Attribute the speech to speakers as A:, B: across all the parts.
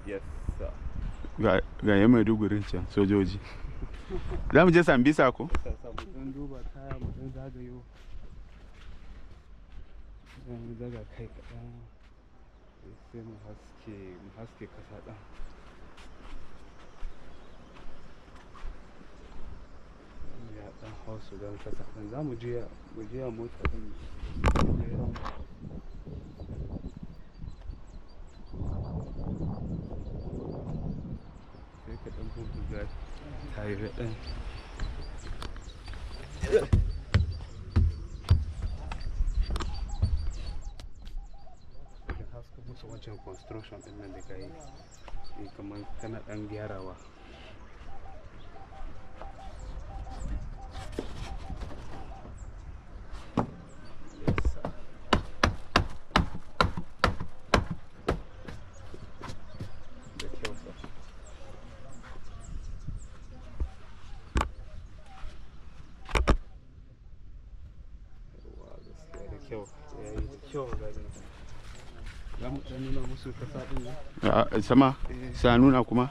A: Yes, sir.
B: Ga ya mai dugurin can sojoji. Za mu je Sambisa ko?
A: Mutum duba taya mutum zagayo. Zan daga kai kaɗan sai mu haske kasa ɗan. Ya ɗan hausu don kasa ɗan. Za mu juya mota ɗin. Sai ka ɗan buga tayar ɗin. Musu wancan construction din nan da ka yi kamar kana dan gyarawa.
B: Sama sa nuna kuma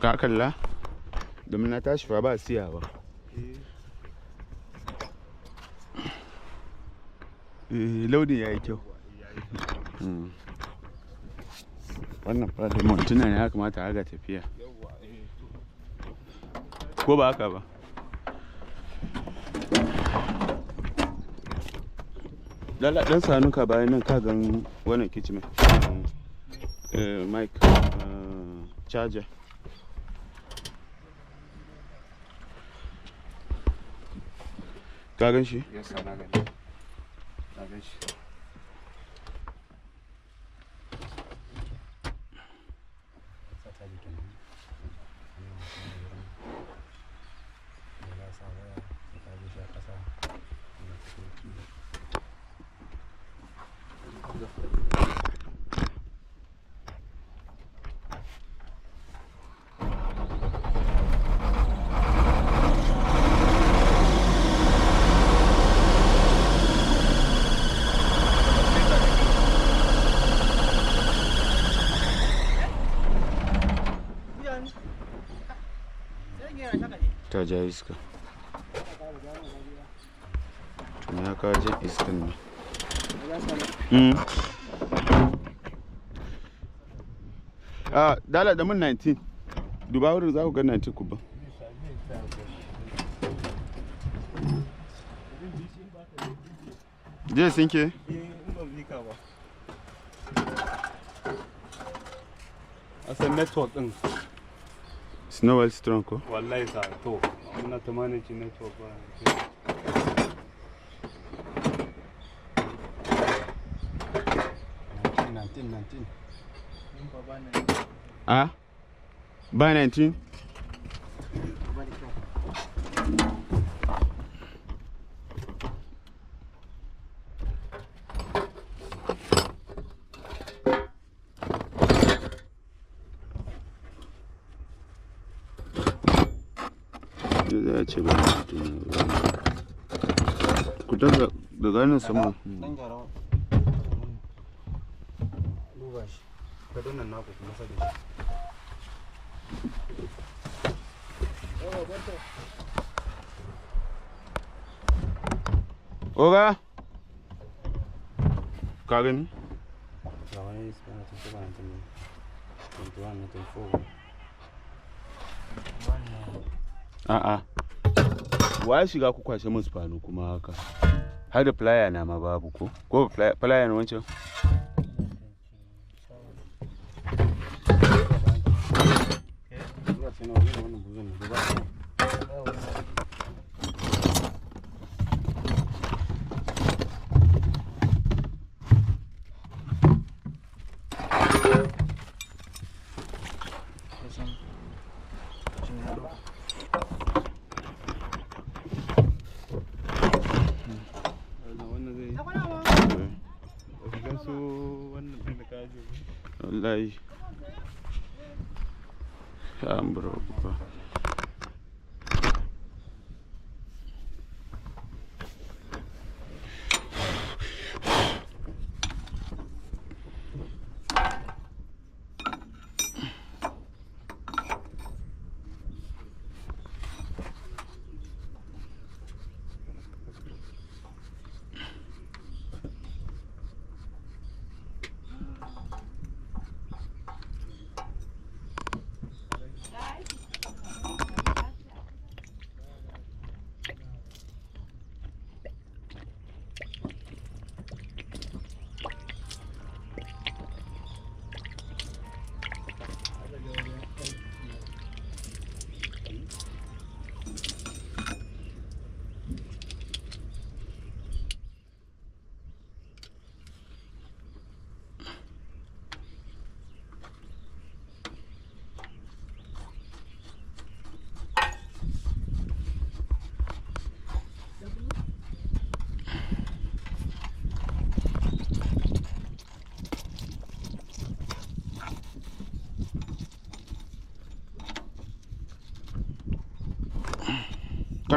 B: ka kalla domin na tashi fa ba siya ba. Laudin ya yi kyau. Wannan fadin montuna ne ya kamata a ga tafiya ko ba haka ba. Dan sanuka bayan nan ka gan wannan kicin mic charger. Ka gan shi?
A: Yes, na gan shi.
B: Ta ja iska. Tun ya kawo jan iskan ne. Dala da mun 19. Duba wurin za ku ga 19 kubban. Je sinke?
A: Asan network din.
B: It's not well strong ko?
A: Wallahi sa to muna ta manage network ba.
B: Ba 19? Ya ce ba ku daga ganin sama.
A: Duba shi ka dannan naku kuma sai da shi.
B: Oga ka gani?
A: Ga wani spana ta saba na tuni 21 na 24.
B: A'a wa shiga ku kwashe mun spano kuma haka har da flyer na ma babu ko flyer na wancan. Wallahi bro ba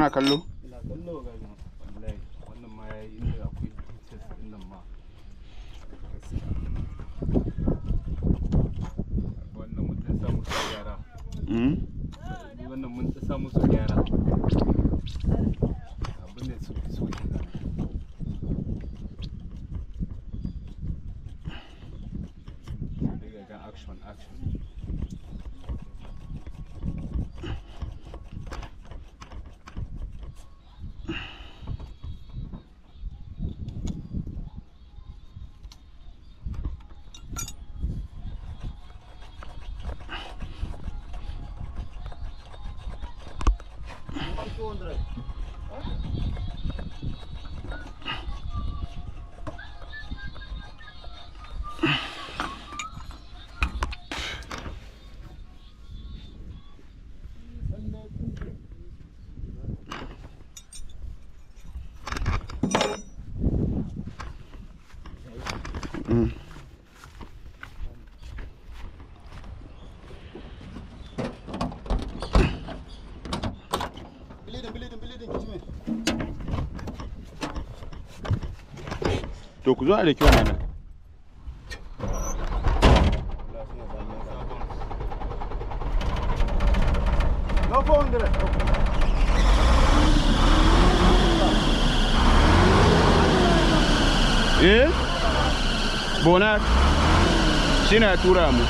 B: kana kallo?
A: ina kallo ga wallahi wannan ma yayi inda akwai details din nan ma wannan mun ta samu su gyara wannan mun ta samu su gyara abin da su so ke nan daga ga action
B: to ku zo a da kyau nan
A: no phone there
B: Bonak shi na tura mu.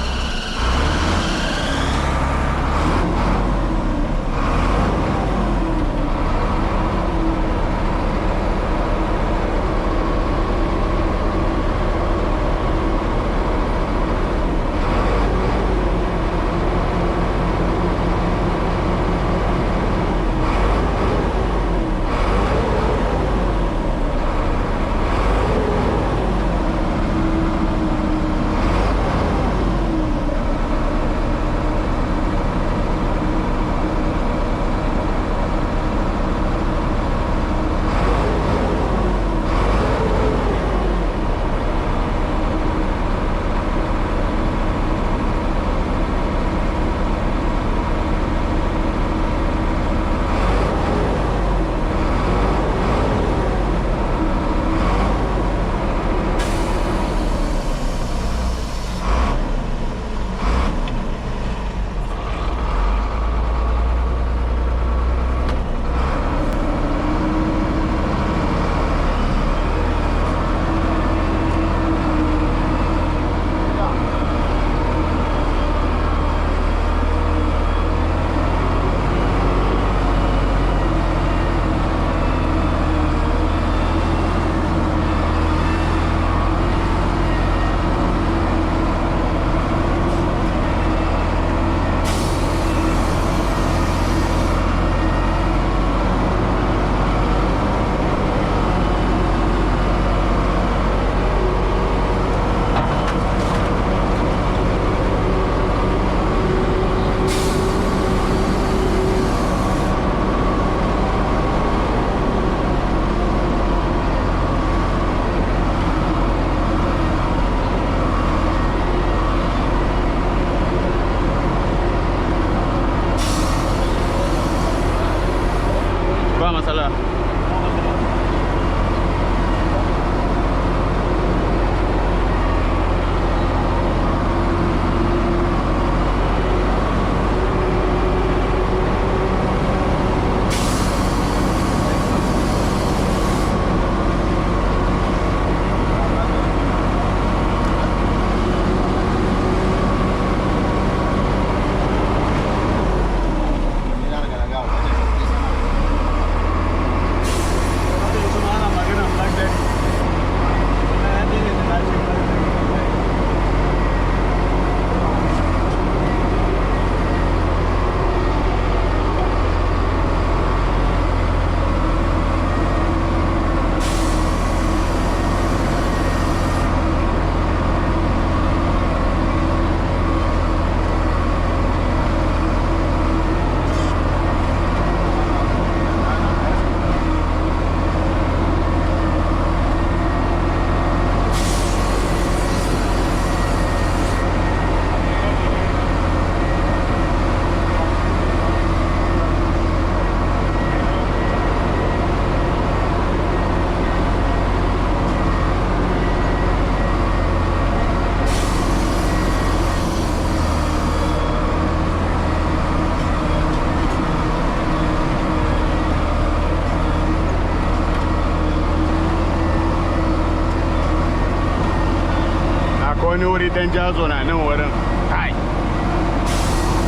B: wani wuri dan jazo na nan wurin. Kai.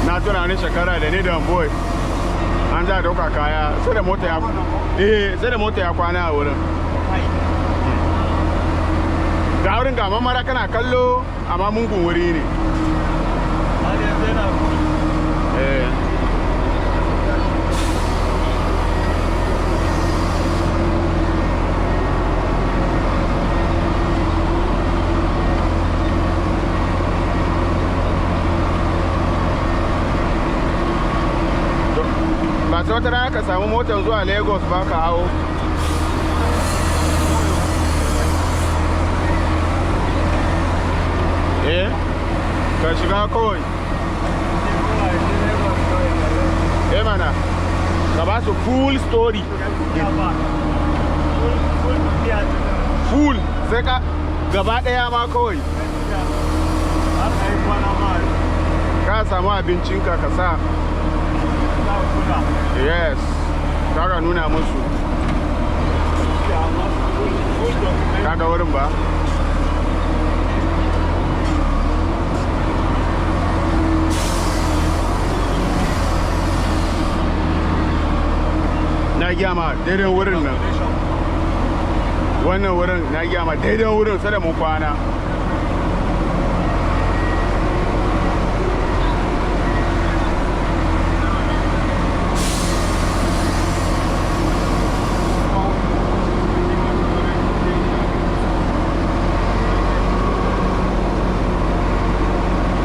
B: Na tuna wani shekara da ni da boy. An za dauka kaya sai da mota ya sai da mota ya kwana a wurin. Da wurin ga mamara kana kallo amma mungun wuri ne. Ba sai wata rana ka samu motar zuwa Lagos ba ka hawo. Ka shiga kawai. Mana ka ba su full story. Full sai ka gaba daya ma kawai. Ka samu abincinka ka sa. Yes, kaga nuna musu. Kaga wurin ba? Na gyama daidai wurin nan. Wannan wurin na gyama daidai wurin sai da mun kwana.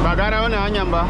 B: Ba gara wannan hanyar ba?